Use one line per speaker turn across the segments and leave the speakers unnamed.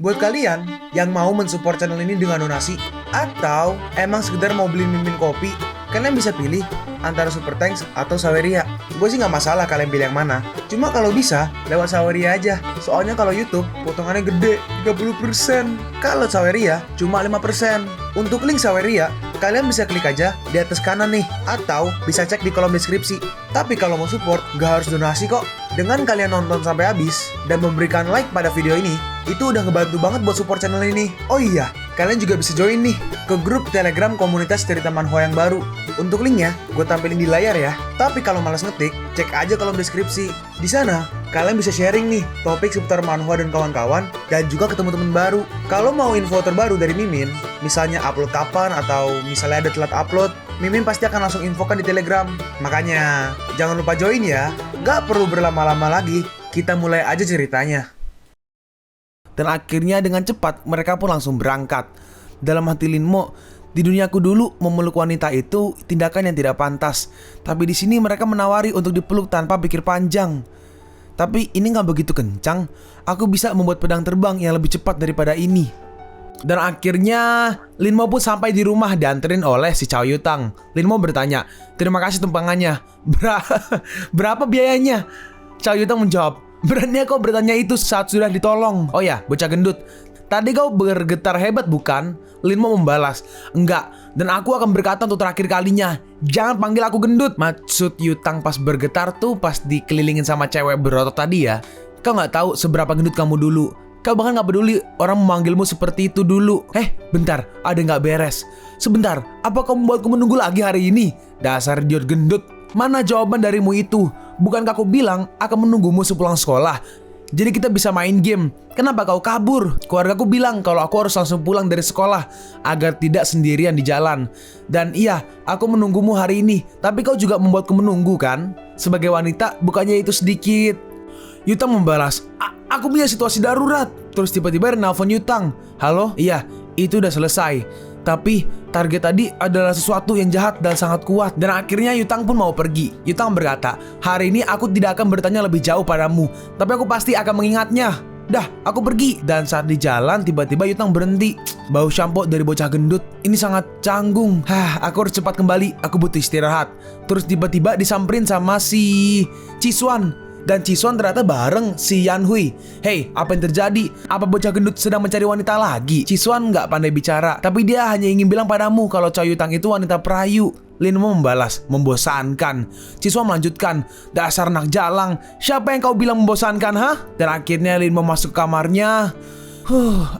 Buat kalian yang mau mensupport channel ini dengan donasi atau emang sekedar mau beli mimin kopi, kalian bisa pilih antara Super Thanks atau Saweria. Gue sih nggak masalah kalian pilih yang mana. Cuma kalau bisa lewat Saweria aja. Soalnya kalau YouTube potongannya gede 30%. Kalau Saweria cuma 5%. Untuk link Saweria kalian bisa klik aja di atas kanan nih, atau bisa cek di kolom deskripsi. Tapi kalau mau support nggak harus donasi kok. Dengan kalian nonton sampai habis dan memberikan like pada video ini, itu udah ngebantu banget buat support channel ini. Oh iya, kalian juga bisa join nih ke grup Telegram komunitas cerita manhwa yang baru. Untuk linknya gue tampilin di layar ya. Tapi kalau malas ngetik, cek aja kolom deskripsi. Di sana kalian bisa sharing nih topik seputar manhwa dan kawan-kawan, dan juga ketemu teman baru. Kalau mau info terbaru dari Mimin, misalnya upload kapan atau misalnya ada telat upload, Mimin pasti akan langsung infokan di Telegram. Makanya jangan lupa join ya. Gak perlu berlama-lama lagi, kita mulai aja ceritanya. Dan akhirnya dengan cepat mereka pun langsung berangkat. Dalam hati Linmo, di duniaku dulu memeluk wanita itu tindakan yang tidak pantas. Tapi di sini mereka menawari untuk dipeluk tanpa pikir panjang. Tapi ini gak begitu kencang. Aku bisa membuat pedang terbang yang lebih cepat daripada ini. Dan akhirnya Linmo pun sampai di rumah dianterin oleh si Chow Yutang. Linmo bertanya, "Terima kasih tumpangannya." Berapa biayanya? Chow Yutang menjawab, "Berani kau bertanya itu saat sudah ditolong." "Oh ya, bocah gendut, tadi kau bergetar hebat bukan?" Linmo membalas, "Enggak, dan aku akan berkata untuk terakhir kalinya, jangan panggil aku gendut." Maksud Yutang pas bergetar tuh pas dikelilingin sama cewek berotot tadi ya. Kau gak tahu seberapa gendut kamu dulu. Kau bahkan gak peduli orang memanggilmu seperti itu dulu. Bentar, ada gak beres. Sebentar, apa kamu membuatku menunggu lagi hari ini? Dasar idiot gendut. Mana jawaban darimu itu? Bukankah aku bilang akan menunggumu sepulang sekolah? Jadi kita bisa main game. Kenapa kau kabur? Keluargaku bilang kalau aku harus langsung pulang dari sekolah agar tidak sendirian di jalan. Dan iya, aku menunggumu hari ini. Tapi kau juga membuatku menunggu kan? Sebagai wanita, bukannya itu sedikit? Yutang membalas, "Aku punya situasi darurat." Terus tiba-tiba nelfon Yutang. "Halo? Iya, itu udah selesai. Tapi target tadi adalah sesuatu yang jahat dan sangat kuat." Dan akhirnya Yutang pun mau pergi. Yutang berkata, "Hari ini aku tidak akan bertanya lebih jauh padamu, tapi aku pasti akan mengingatnya. Dah, aku pergi." Dan saat di jalan tiba-tiba Yutang berhenti. Bau shampoo dari bocah gendut ini sangat canggung. Aku harus cepat kembali, aku butuh istirahat. Terus tiba-tiba disamperin sama si Chiswan. Dan Chiswan ternyata bareng si Yanhui. "Hei, apa yang terjadi? Apa bocah gendut sedang mencari wanita lagi?" Chiswan nggak pandai bicara, tapi dia hanya ingin bilang padamu kalau Chow Yutang itu wanita perayu. Linmo membalas, "Membosankan." Chiswan melanjutkan, "Dasar anak jalang, siapa yang kau bilang membosankan, ha?" Dan akhirnya Linmo masuk ke kamarnya.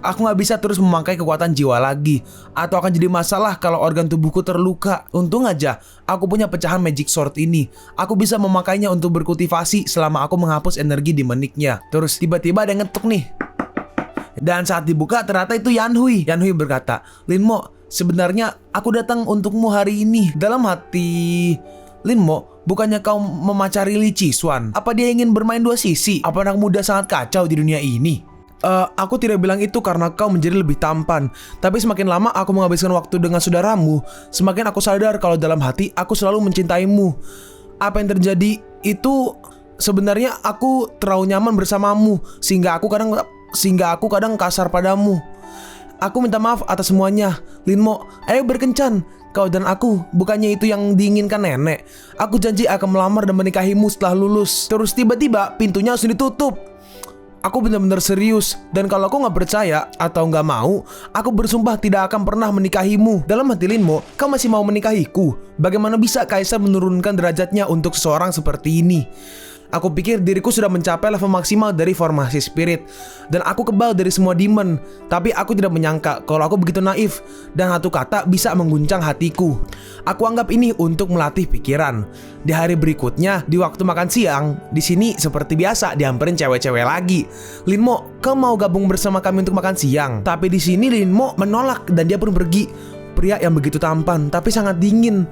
Aku gak bisa terus memakai kekuatan jiwa lagi, atau akan jadi masalah kalau organ tubuhku terluka. Untung aja aku punya pecahan magic sword ini. Aku bisa memakainya untuk berkultivasi selama aku menghapus energi di meniknya. Terus tiba-tiba ada yang ngetuk nih. Dan saat dibuka ternyata itu Yanhui. Yanhui berkata, "Linmo, sebenarnya aku datang untukmu hari ini." Dalam hati Linmo, bukannya kau memacari Li Chiswan? Apa dia ingin bermain dua sisi? Apa anak muda sangat kacau di dunia ini? Aku tidak bilang itu karena kau menjadi lebih tampan. Tapi semakin lama aku menghabiskan waktu dengan saudaramu, semakin aku sadar kalau dalam hati aku selalu mencintaimu. Apa yang terjadi itu sebenarnya aku terlalu nyaman bersamamu sehingga aku kadang kasar padamu. Aku minta maaf atas semuanya. Linmo, ayo berkencan. Kau dan aku, bukannya itu yang diinginkan nenek. Aku janji akan melamar dan menikahimu setelah lulus. Terus tiba-tiba pintunya langsung ditutup. Aku benar-benar serius, dan kalau kau gak percaya atau gak mau, aku bersumpah tidak akan pernah menikahimu. Dalam hati Linmo, kau masih mau menikahiku? Bagaimana bisa Kaisar menurunkan derajatnya untuk seseorang seperti ini? Aku pikir diriku sudah mencapai level maksimal dari formasi spirit, dan aku kebal dari semua demon. Tapi aku tidak menyangka kalau aku begitu naif, dan satu kata bisa mengguncang hatiku. Aku anggap ini untuk melatih pikiran. Di hari berikutnya, di waktu makan siang, di sini seperti biasa dihamperin cewek-cewek lagi. "Linmo, kau mau gabung bersama kami untuk makan siang?" Tapi di sini Linmo menolak dan dia pun pergi. Pria yang begitu tampan tapi sangat dingin.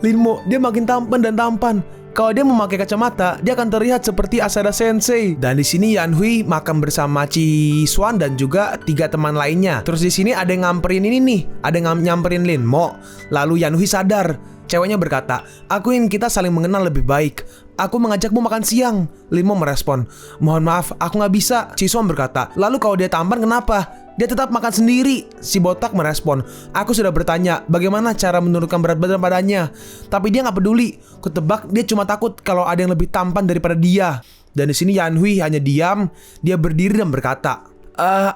Linmo, dia makin tampan dan tampan. Kalau dia memakai kacamata, dia akan terlihat seperti Asada Sensei. Dan di sini Yanhui makan bersama Chiswan dan juga 3 teman lainnya. Terus di sini ada yang nyamperin ini nih, ada yang nyamperin Linmo. Lalu Yanhui sadar. Ceweknya berkata, aku ingin kita saling mengenal lebih baik. Aku mengajakmu makan siang. Linmo merespon, mohon maaf, aku gak bisa. Jiswon berkata, lalu kalau dia tampan kenapa? Dia tetap makan sendiri. Si botak merespon, aku sudah bertanya bagaimana cara menurunkan berat badan padanya, tapi dia gak peduli. Kutebak dia cuma takut kalau ada yang lebih tampan daripada dia. Dan di sini Yanhui hanya diam. Dia berdiri dan berkata,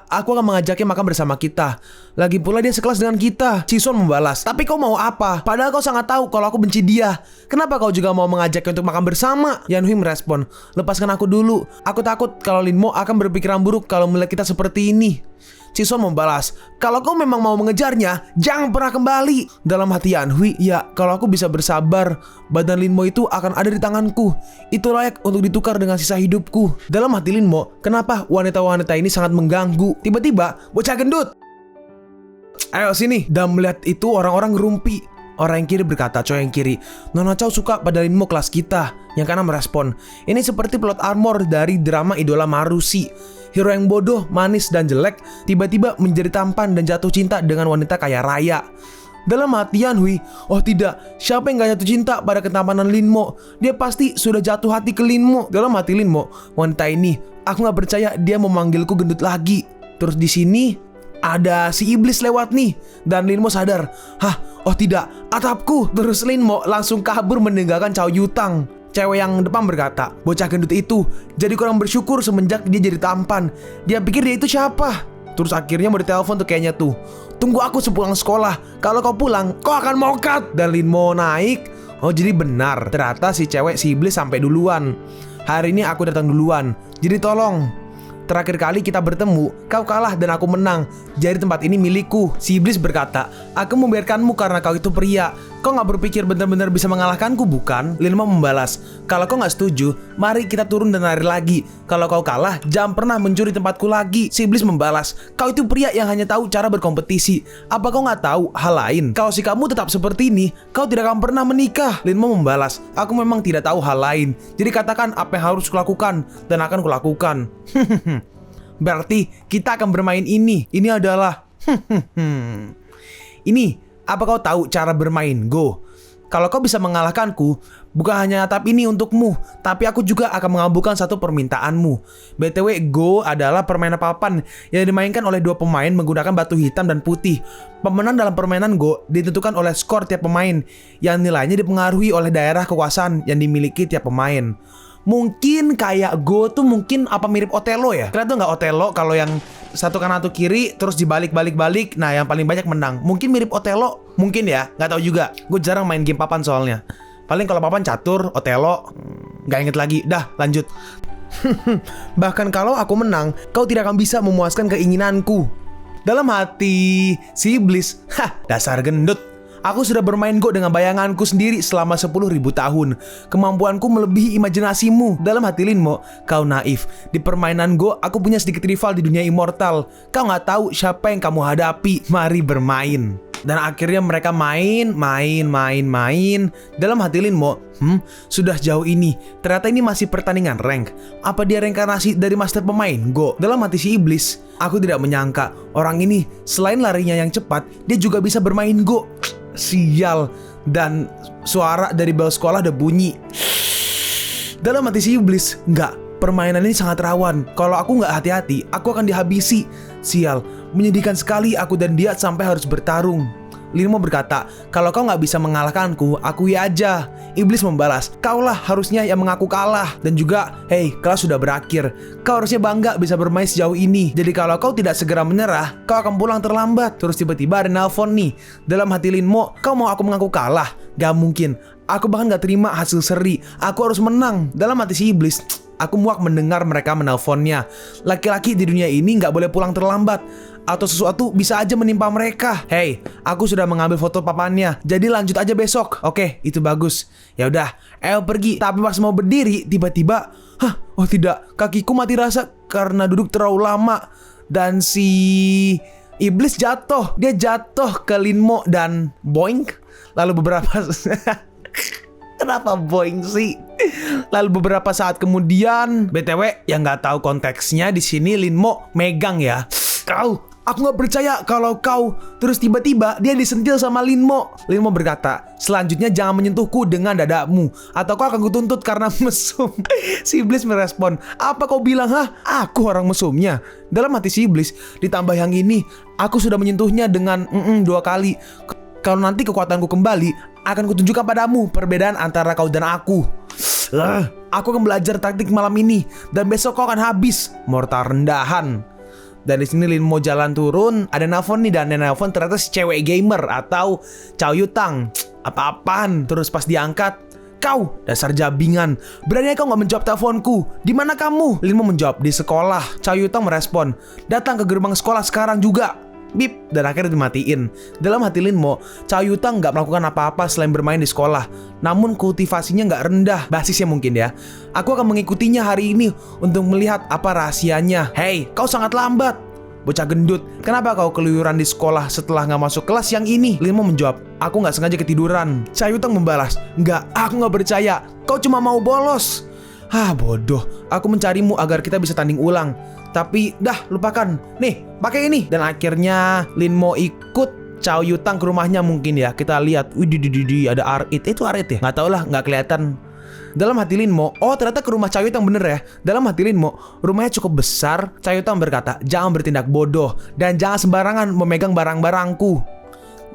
aku akan mengajaknya makan bersama kita. Lagi pula dia sekelas dengan kita. Jiswon membalas, tapi kau mau apa? Padahal kau sangat tahu kalau aku benci dia. Kenapa kau juga mau mengajaknya untuk makan bersama? Yanhui merespon, lepaskan aku dulu. Aku takut kalau Linmo akan berpikiran buruk kalau melihat kita seperti ini. Jiswon membalas, kalau kau memang mau mengejarnya, jangan pernah kembali. Dalam hati Yanhui, ya kalau aku bisa bersabar, badan Linmo itu akan ada di tanganku. Itu layak untuk ditukar dengan sisa hidupku. Dalam hati Linmo, kenapa wanita-wanita ini sangat mengganggu? Tiba-tiba, bocah gendut, ayo sini. Dan melihat itu orang-orang ngerumpi. Orang yang kiri berkata, cowok yang kiri, Nona Chow suka pada Linmo kelas kita. Yang kanan merespon, ini seperti plot armor dari drama idola Marusi. Hero yang bodoh, manis, dan jelek tiba-tiba menjadi tampan dan jatuh cinta dengan wanita kaya raya. Dalam hati Yanhui, oh tidak, siapa yang gak jatuh cinta pada ketampanan Linmo? Dia pasti sudah jatuh hati ke Linmo. Dalam hati Linmo, wanita ini, aku gak percaya dia memanggilku gendut lagi. Terus di sini ada si iblis lewat nih. Dan Linmo sadar, oh tidak, atapku. Terus Linmo langsung kabur meninggalkan Chow Yutang. Cewek yang depan berkata, bocah gendut itu jadi kurang bersyukur semenjak dia jadi tampan. Dia pikir dia itu siapa? Terus akhirnya mau ditelepon tuh kayaknya tuh, tunggu aku sepulang sekolah. Kalau kau pulang, kau akan mokat. Dan Linmo naik. Oh jadi benar, ternyata si cewek si iblis sampai duluan. Hari ini aku datang duluan. Jadi tolong, terakhir kali kita bertemu, kau kalah dan aku menang. Jadi tempat ini milikku. Si iblis berkata, aku membiarkanmu karena kau itu pria. Kau gak berpikir benar-benar bisa mengalahkanku bukan? Linmo membalas, kalau kau gak setuju, mari kita turun dan lari lagi. Kalau kau kalah, jangan pernah mencuri tempatku lagi. Si iblis membalas, kau itu pria yang hanya tahu cara berkompetisi. Apa kau gak tahu hal lain? Kalau sikapmu tetap seperti ini, kau tidak akan pernah menikah. Linmo membalas, aku memang tidak tahu hal lain. Jadi katakan apa yang harus kulakukan, dan akan kulakukan. Berarti kita akan bermain ini. Ini adalah ini. Apa kau tahu cara bermain Go? Kalau kau bisa mengalahkanku, bukan hanya atap ini untukmu, tapi aku juga akan mengabulkan satu permintaanmu. BTW, Go adalah permainan papan yang dimainkan oleh dua pemain menggunakan batu hitam dan putih. Pemenang dalam permainan Go ditentukan oleh skor tiap pemain, yang nilainya dipengaruhi oleh daerah kekuasaan yang dimiliki tiap pemain. Mungkin kayak Go tuh mungkin apa mirip Otelo ya? Kalian tuh nggak Otelo kalau yang satu kanan atau kiri terus dibalik-balik-balik, nah yang paling banyak menang. Mungkin mirip Otelo, mungkin ya, nggak tahu juga. Gue jarang main game papan soalnya. Paling kalau papan catur, Otelo, nggak inget lagi. Dah, lanjut. Bahkan kalau aku menang, kau tidak akan bisa memuaskan keinginanku. Dalam hati si iblis, dasar gendut. Aku sudah bermain Go dengan bayanganku sendiri selama 10.000 tahun. Kemampuanku melebihi imajinasimu. Dalam hati Linmo, kau naif. Di permainan Go, aku punya sedikit rival di dunia immortal. Kau gak tahu siapa yang kamu hadapi. Mari bermain. Dan akhirnya mereka main. Dalam hati Linmo, sudah jauh ini. Ternyata ini masih pertandingan rank. Apa dia reinkarnasi dari master pemain Go? Dalam hati si iblis, aku tidak menyangka orang ini selain larinya yang cepat, dia juga bisa bermain Go. Sial. Dan suara dari bel sekolah udah bunyi. Dalam hati si iblis, enggak, permainan ini sangat rawan. Kalau aku nggak hati-hati, aku akan dihabisi. Sial, menyedihkan sekali aku dan dia sampai harus bertarung. Linmo berkata, kalau kau nggak bisa mengalahkanku, akui aja. Iblis membalas, kaulah harusnya yang mengaku kalah. Dan juga, hey, kelas sudah berakhir. Kau harusnya bangga bisa bermain sejauh ini. Jadi kalau kau tidak segera menyerah, kau akan pulang terlambat. Terus tiba-tiba ada nelpon nih. Dalam hati Linmo, kau mau aku mengaku kalah? Gak mungkin. Aku bahkan gak terima hasil seri. Aku harus menang. Dalam hati si iblis, aku muak mendengar mereka menelponnya. Laki-laki di dunia ini gak boleh pulang terlambat, atau sesuatu bisa aja menimpa mereka. Hey, aku sudah mengambil foto papannya. Jadi lanjut aja besok. Oke, itu bagus. Ya udah, ayo pergi. Tapi pas mau berdiri, tiba-tiba, oh tidak, kakiku mati rasa karena duduk terlalu lama. Dan si iblis jatuh. Dia jatuh ke Linmo dan boing. Lalu beberapa kenapa boing sih? Lalu beberapa saat kemudian, BTW yang nggak tahu konteksnya di sini Linmo megang ya. Kau
Aku gak percaya kalau kau. Terus tiba-tiba dia disentil sama Linmo. Linmo berkata, selanjutnya jangan menyentuhku dengan dadamu, atau kau akan kutuntut karena mesum. Si iblis merespon, apa kau bilang, hah? Aku orang mesumnya. Dalam hati si iblis, ditambah yang ini, aku sudah menyentuhnya dengan 2 kali. Kalau nanti kekuatanku kembali, akan kutunjukkan padamu perbedaan antara kau dan aku. Aku akan belajar taktik malam ini, dan besok kau akan habis. Mortal rendahan. Dan di sini Linmo jalan turun, ada nelfon nih, dan nelfon ternyata si cewek gamer atau Chow Yutang. Apa-apaan? Terus pas diangkat, kau dasar jabingan, berani kau nggak menjawab teleponku? Di mana kamu? Linmo menjawab, di sekolah. Chow Yutang merespon, datang ke gerbang sekolah sekarang juga. Bip, dan akhirnya dimatiin. Dalam hati Linmo, Chow Yutang nggak melakukan apa-apa selain bermain di sekolah. Namun kultivasinya nggak rendah, basisnya mungkin ya. Aku akan mengikutinya hari ini untuk melihat apa rahasianya. Hei, kau sangat lambat, bocah gendut. Kenapa kau keluyuran di sekolah setelah nggak masuk kelas yang ini? Linmo menjawab, aku nggak sengaja ketiduran. Chow Yutang membalas, nggak, aku nggak percaya. Kau cuma mau bolos. Bodoh. Aku mencarimu agar kita bisa tanding ulang. Tapi dah, lupakan. Nih, pakai ini. Dan akhirnya Linmo ikut Chow Yutang ke rumahnya mungkin ya. Kita lihat, ada R8. Itu R8 ya? Nggak tau lah, nggak kelihatan. Dalam hati Linmo, oh ternyata ke rumah Chow Yutang bener ya. Dalam hati Linmo, rumahnya cukup besar. Chow Yutang berkata, jangan bertindak bodoh dan jangan sembarangan memegang barang-barangku.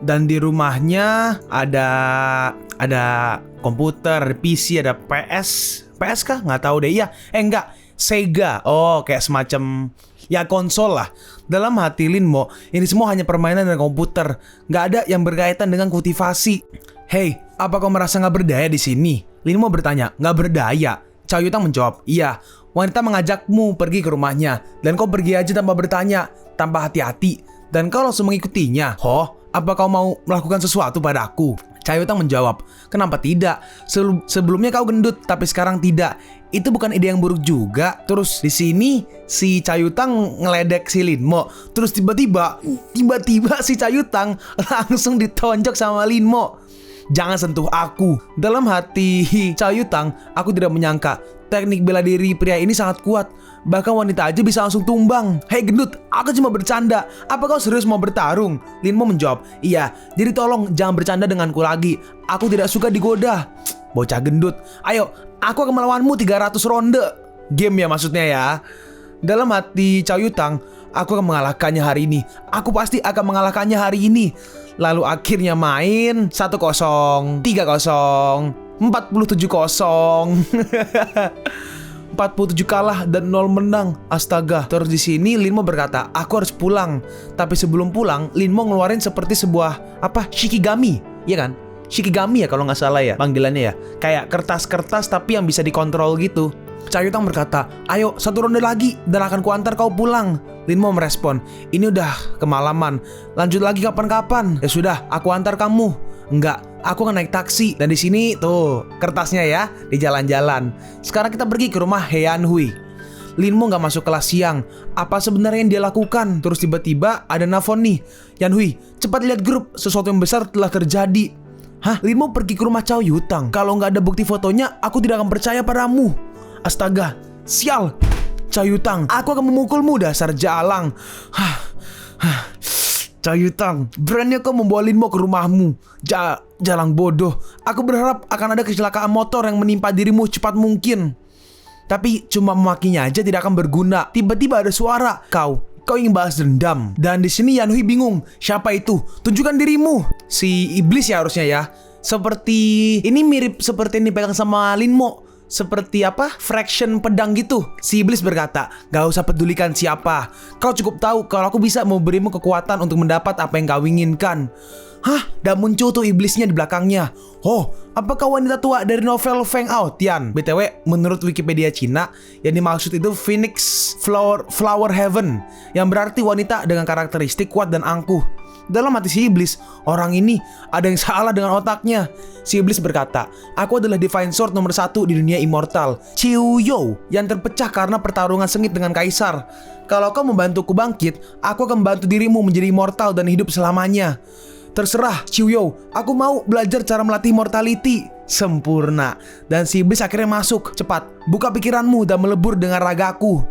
Dan di rumahnya ada komputer, PC, ada PS kah? Nggak tahu deh. Iya, enggak, Sega. Oh, kayak semacam ya konsol lah. Dalam hati Linmo, ini semua hanya permainan dan komputer. Nggak ada yang berkaitan dengan kultivasi. Hei, apa kau merasa nggak berdaya di sini? Linmo bertanya, nggak berdaya? Chow Yutang menjawab, iya. Wanita mengajakmu pergi ke rumahnya, dan kau pergi aja tanpa bertanya, tanpa hati-hati, dan kau langsung mengikutinya. Apa kau mau melakukan sesuatu padaku? Chow Yutang menjawab, kenapa tidak? Sebelumnya kau gendut, tapi sekarang tidak. Itu bukan ide yang buruk juga. Terus di sini si Chow Yutang ngeledek si Linmo. Terus tiba-tiba si Chow Yutang langsung ditonjok sama Linmo. Jangan sentuh aku. Dalam hati Chow Yutang, aku tidak menyangka teknik bela diri pria ini sangat kuat. Bahkan wanita aja bisa langsung tumbang. Hei gendut, aku cuma bercanda. Apa kau serius mau bertarung? Linmo menjawab, iya. Jadi tolong jangan bercanda denganku lagi. Aku tidak suka digoda. Bocah gendut, ayo, aku akan melawanmu 300 ronde. Game ya maksudnya ya. Dalam hati Chow Yutang, aku akan mengalahkannya hari ini. Aku pasti akan mengalahkannya hari ini. Lalu akhirnya main 1-0, 3-0, 47-0. 47 kalah dan 0 menang. Astaga. Terus di sini Linmo berkata, aku harus pulang. Tapi sebelum pulang, Linmo ngeluarin seperti sebuah Shikigami, ya kan? Shikigami ya kalau nggak salah ya panggilannya ya. Kayak kertas-kertas tapi yang bisa dikontrol gitu. Chow Yutang berkata, ayo 1 ronde lagi dan akan kuantar kau pulang. Linmo merespon, ini udah kemalaman. Lanjut lagi kapan-kapan. Ya sudah, aku antar kamu. Enggak, aku akan naik taksi. Dan di sini tuh kertasnya ya di jalan-jalan. Sekarang kita pergi ke rumah Yanhui. Linmo nggak masuk kelas siang. Apa sebenarnya yang dia lakukan? Terus tiba-tiba ada nelfon nih. Yanhui, cepat lihat grup. Sesuatu yang besar telah terjadi. Hah? Linmo pergi ke rumah Chow Yutang. Kalau nggak ada bukti fotonya, aku tidak akan percaya padamu. Astaga, sial. Chow Yutang, aku akan memukulmu dasar jalang. Chow Yutang, berani kau membawa Linmo ke rumahmu. Jalang bodoh. Aku berharap akan ada kecelakaan motor yang menimpa dirimu cepat mungkin. Tapi cuma memakinya aja tidak akan berguna. Tiba-tiba ada suara. Kau ingin balas dendam. Dan di sini Yanhui bingung. Siapa itu? Tunjukkan dirimu. Si iblis ya harusnya ya. Seperti ini mirip seperti yang dipegang sama Linmo. Seperti fraction pedang gitu. Si iblis berkata, gak usah pedulikan siapa. Kau cukup tahu kalau aku bisa memberimu kekuatan untuk mendapat apa yang kau inginkan. Hah? Dan muncul tuh iblisnya di belakangnya. Apakah wanita tua dari novel Feng Ao Tian? BTW, menurut Wikipedia Cina, yang dimaksud itu Phoenix Flower Heaven, yang berarti wanita dengan karakteristik kuat dan angkuh. Dalam hati si iblis, orang ini ada yang salah dengan otaknya. Si iblis berkata, aku adalah Divine Sword nomor 1 di dunia immortal, Chiuyo, yang terpecah karena pertarungan sengit dengan kaisar. Kalau kau membantuku bangkit, aku akan membantu dirimu menjadi immortal dan hidup selamanya. Terserah, Chiuyo, aku mau belajar cara melatih mortality. Sempurna. Dan si iblis akhirnya masuk. Cepat, buka pikiranmu dan melebur dengan ragaku.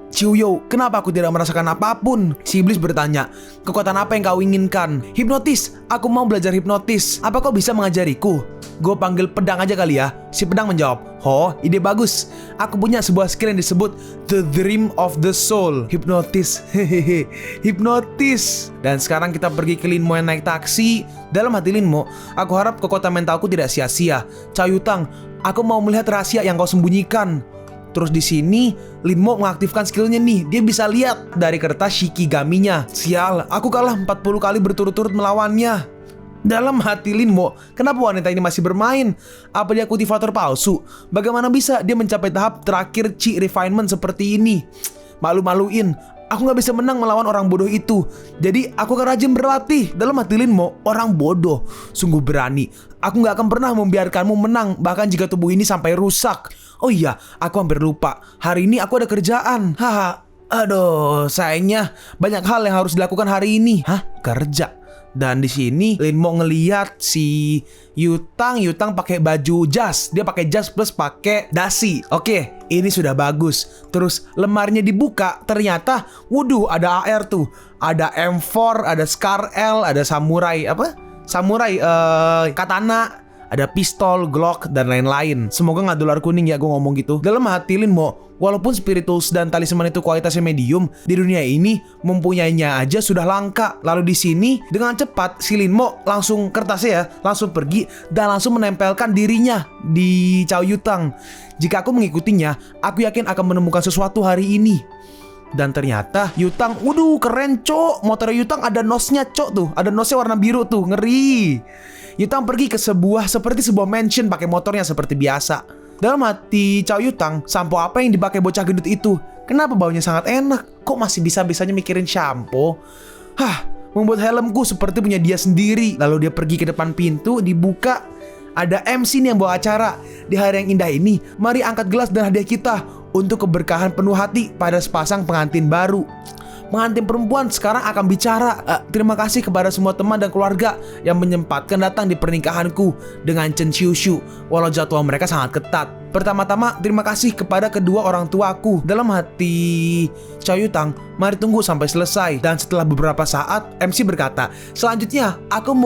Chiuyo, kenapa aku tidak merasakan apapun? Si iblis bertanya, kekuatan apa yang kau inginkan? Hipnotis, aku mau belajar hipnotis. Apa kau bisa mengajariku? Gue panggil pedang aja kali ya. Si pedang menjawab, oh ide bagus. Aku punya sebuah skill yang disebut The Dream of the Soul. Hipnotis, hehehe, hipnotis. Dan sekarang kita pergi ke Linmo yang naik taksi. Dalam hati Linmo, aku harap kekuatan mentalku tidak sia-sia. Chow Yutang, aku mau melihat rahasia yang kau sembunyikan. Terus di sini Linmo mengaktifkan skillnya nih. Dia bisa lihat dari kertas Shikigami-nya. Sial, aku kalah 40 kali berturut-turut melawannya. Dalam hati Linmo, kenapa wanita ini masih bermain? Apa dia kultivator palsu? Bagaimana bisa dia mencapai tahap terakhir Chi Refinement seperti ini? Malu-maluin. Aku gak bisa menang melawan orang bodoh itu. Jadi aku akan rajin berlatih. Dalam hati Linmo, orang bodoh. Sungguh berani. Aku gak akan pernah membiarkanmu menang, bahkan jika tubuh ini sampai rusak. Oh iya, aku hampir lupa. Hari ini aku ada kerjaan. Haha. Aduh, sayangnya banyak hal yang harus dilakukan hari ini. Hah? Kerja? Dan di sini Linmo ngeliat si Yutang pakai baju jas. Dia pakai jas plus pakai dasi. Oke, ini sudah bagus. Terus lemarinya dibuka, ternyata waduh, ada AR tuh. Ada M4, ada Scar L, ada samurai katana, ada pistol, Glock, dan lain-lain. Semoga nggak dolar kuning ya gue ngomong gitu. Dalam hati Linmo, walaupun spirituals dan talisman itu kualitasnya medium, di dunia ini mempunyainya aja sudah langka. Lalu di sini dengan cepat si Linmo langsung kertasnya ya, langsung pergi dan langsung menempelkan dirinya di Chow Yutang. Jika aku mengikutinya, aku yakin akan menemukan sesuatu hari ini. Dan ternyata Yutang, waduh keren cok. Motor Yutang ada nosnya cok tuh. Ada nosnya warna biru tuh, ngeri. Yutang pergi ke seperti sebuah mansion pakai motornya seperti biasa. Dalam hati Chow Yutang, sampo apa yang dipakai bocah gendut itu? Kenapa baunya sangat enak? Kok masih bisa-bisanya mikirin shampoo? Hah, membuat helmku seperti punya dia sendiri. Lalu dia pergi ke depan pintu, dibuka. Ada MC nih yang bawa acara. Di hari yang indah ini, mari angkat gelas dan hadiah kita untuk keberkahan penuh hati pada sepasang pengantin baru. Pengantin perempuan sekarang akan bicara. Terima kasih kepada semua teman dan keluarga yang menyempatkan datang di pernikahanku dengan Chen Xiushu, walau jadwal mereka sangat ketat. Pertama-tama, terima kasih kepada kedua orang tuaku. Dalam hati Chow Yutang, mari tunggu sampai selesai. Dan setelah beberapa saat, MC berkata, Selanjutnya, aku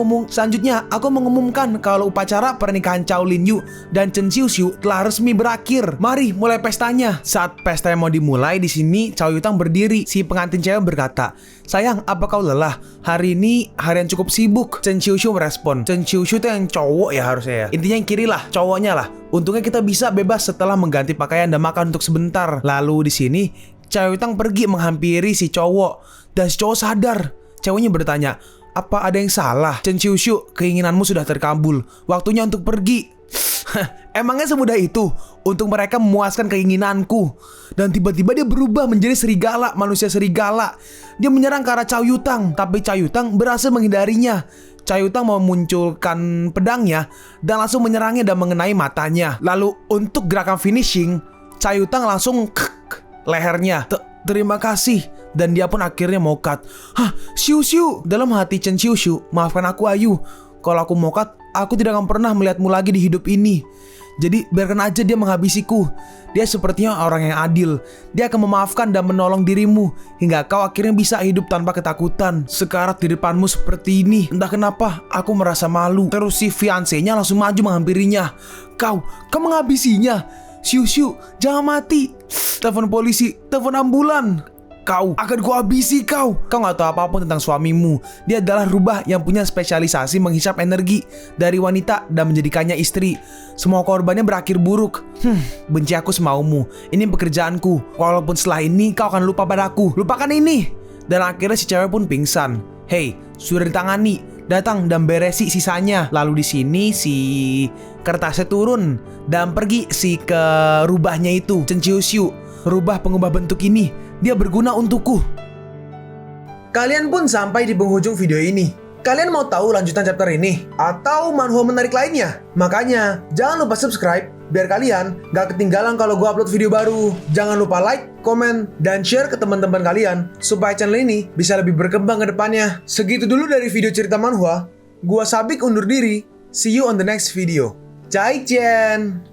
mengumumkan kalau upacara pernikahan Chow Linyu dan Chen Xiushu telah resmi berakhir. Mari mulai pestanya. Saat pesta yang mau dimulai, di sini Chow Yutang berdiri. Si pengantin cewek berkata, sayang, apa kau lelah? Hari ini hari yang cukup sibuk. Chen Xiushu merespon. Chen Xiushu itu yang cowok ya harusnya ya. Intinya yang kiri lah, cowoknya lah. Untungnya kita bisa bebas setelah mengganti pakaian dan makan untuk sebentar. Lalu di sini Chow Yutang pergi menghampiri si cowok dan si cowok sadar. Ceweknya bertanya, apa ada yang salah? Chen Xiushu, keinginanmu sudah terkabul. Waktunya untuk pergi. Emangnya semudah itu untuk mereka memuaskan keinginanku? Dan tiba-tiba dia berubah menjadi serigala, manusia serigala. Dia menyerang ke arah Chow Yutang, tapi Chow Yutang berhasil menghindarinya. Chow Yutang memunculkan pedangnya dan langsung menyerangnya dan mengenai matanya. Lalu untuk gerakan finishing, Chow Yutang langsung lehernya. Terima kasih. Dan dia pun akhirnya mau cut. Hah, Xiu. Dalam hati Chen Xiushu, maafkan aku Ayu. Kalau aku mau cut, aku tidak akan pernah melihatmu lagi di hidup ini. Jadi biarkan aja dia menghabisiku. Dia sepertinya orang yang adil. Dia akan memaafkan dan menolong dirimu hingga kau akhirnya bisa hidup tanpa ketakutan. Sekarat di depanmu seperti ini. Entah kenapa aku merasa malu. Terus si fiancé-nya langsung maju menghampirinya. Kau menghabisinya. Xiu, jangan mati. Telepon polisi, telepon ambulan. Kau akan kuhabisi kau. Kau gak tahu apapun tentang suamimu. Dia adalah rubah yang punya spesialisasi menghisap energi dari wanita dan menjadikannya istri. Semua korbannya berakhir buruk. Benci aku semaumu. Ini pekerjaanku. Walaupun setelah ini kau akan lupa padaku. Lupakan ini. Dan akhirnya si cewek pun pingsan. Hey, sudah ditangani. Datang dan beresi sisanya. Lalu di sini si kertasnya turun dan pergi si ke rubahnya itu, Chen Xiushu. Rubah pengubah bentuk ini, dia berguna untukku.
Kalian pun sampai di penghujung video ini. Kalian mau tahu lanjutan chapter ini? Atau manhwa menarik lainnya? Makanya, jangan lupa subscribe biar kalian gak ketinggalan kalau gue upload video baru. Jangan lupa like, komen, dan share ke teman-teman kalian supaya channel ini bisa lebih berkembang ke depannya. Segitu dulu dari video cerita manhwa. Gua Sabik undur diri. See you on the next video. Zaijian.